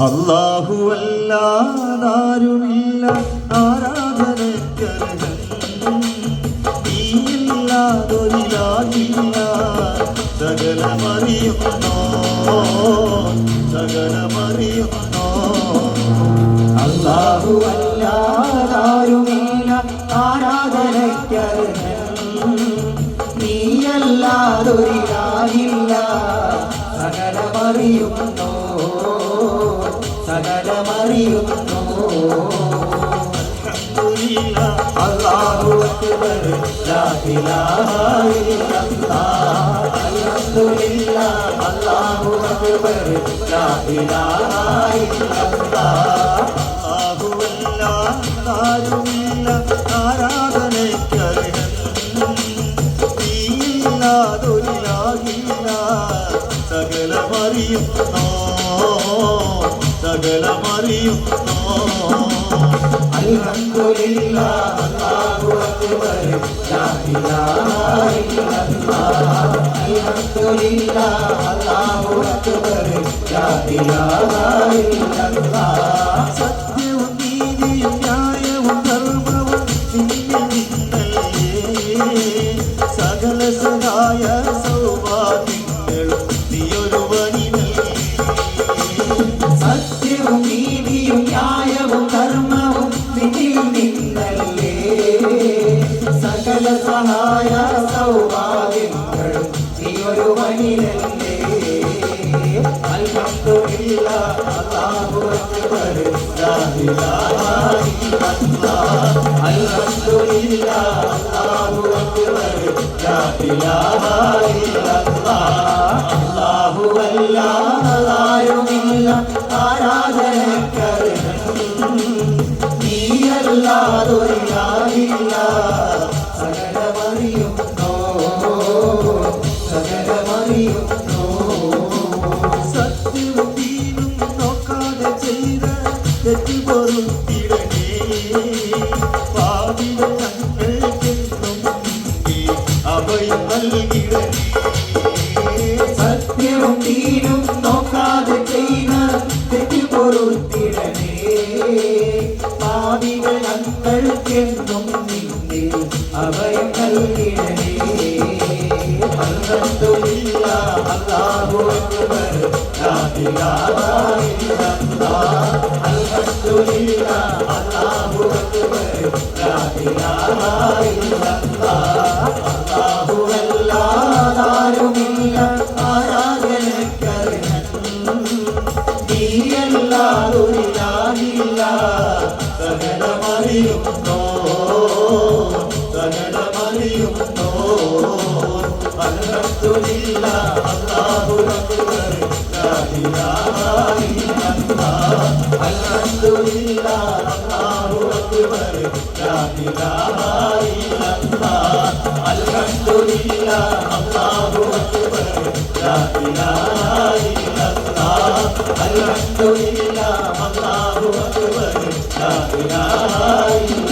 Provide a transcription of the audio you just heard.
അല്ലാഹു അല്ലാതാരുമില്ല ആരാധനയ്ക്കർഹൻ നീയില്ലാതൊരിലാഹില്ല സകലമറിയുന്നോ സകലമറിയുന്നോ അല്ലാഹു അല്ലാതാരുമില്ല ആരാധനയ്ക്കർഹൻ നീയല്ലാതൊരിലാഹില്ല സകലമറിയുന്നോ സകലമറിയുന്നോ അല്ലാഹു അക്ബർ ലാ ഇലാഹ ഇല്ലല്ലാഹ് അൽഹംദുലില്ലാഹ് അല്ലാഹു അക്ബർ ലാ ഇലാഹ ഇല്ലല്ലാഹ് അല്ലാഹു അല്ലാതാരുമില്ല ആരാധനയ്ക്കർഹൻ നീയില്ലാതൊരിലാഹില്ല സകലമറിയുന്നോ സകലമറിയുന്നോ അൽഹംദുലില്ലാഹ് അല്ലാഹു അക്ബർ ലാ ഇലാഹ ഇല്ലല്ലാഹ് അൽഹംദുലില്ലാഹ് അല്ലാഹു അക്ബർ ലാ ഇലാഹ ഇല്ലല്ലാഹ് സത്യവും നീതിയും ന്യായവും ധർമ്മവും നിന്നിൽ നിന്നല്ലേ സകല സഹായ സൗഭാഗ്യങ്ങളും നീയൊരുവനിനല്ലേ സത്യവും നീതിയും ന്യായവും ധർമ്മവും നിന്നിൽ നിന്നല്ലേ സകല സഹായ സൗഭാഗ്യങ്ങളും നീയൊരുവനിലല്ലേ അൽഹംദുലില്ലാഹ് അല്ലാഹു അക്ബർ ലാ ഇലാഹ ഇല്ലല്ലാഹ് അൽഹംദുലില്ലാഹ് അല്ലാഹു അക്ബർ ലാ ഇലാഹ ഇല്ലല്ലാഹ് അല്ലാഹു അല്ലാതാരുമില്ല ആരാധനയ്ക്കർഹൻ നീയല്ലാതൊരിലാഹില്ല സകലമറിയുന്നോ സകലമറിയുന്നോ സത്യവും ദീനും നോക്കാതെ ചെയ്ത തെറ്റ് പൊറുത്തിടണേ പാപികൾ ഞങ്ങൾക്കെന്നും നീ അഭയം നൽകിടണേ സത്യവും ദീനും നോക്കാതെ ചെയ്ത തെറ്റ് പൊറുത്തിടണേ പാപികൾ ഞങ്ങൾക്കെന്നും നിന്നിൽ അഭയം നൽകിടണേ അൽഹംദുലില്ലാഹ് അല്ലാഹു അക്ബർ ലാ ഇലാഹ ഇല്ലല്ലാഹ് അൽഹംദുലില്ലാഹ് അല്ലാഹു അക്ബർ ലാ ഇലാഹ ഇല്ലല്ലാഹ് അല്ലാഹു അല്ലാതാരുമില്ല ആരാധനയ്ക്കർഹൻ നീയല്ലാതൊരിലാഹില്ല സകലമറിയുന്നോ സകലമറിയുന്നോ അൽഹംദുലില്ലാഹ് അല്ലാഹു അക്ബർ ലാ ഇലാഹ ഇല്ലല്ലാഹ് അൽഹംദുലില്ലാഹ് അല്ലാഹു അക്ബർ ലാ ഇലാഹ ഇല്ലല്ലാഹ് അൽഹംദുലില്ലാഹ് അല്ലാഹു അക്ബർ ലാ ഇലാഹ ഇല്ലല്ലാഹ് അൽഹംദുലില്ലാഹ് അല്ലാഹു അക്ബർ ലാ ഇലാഹ ഇല്ലല്ലാഹ്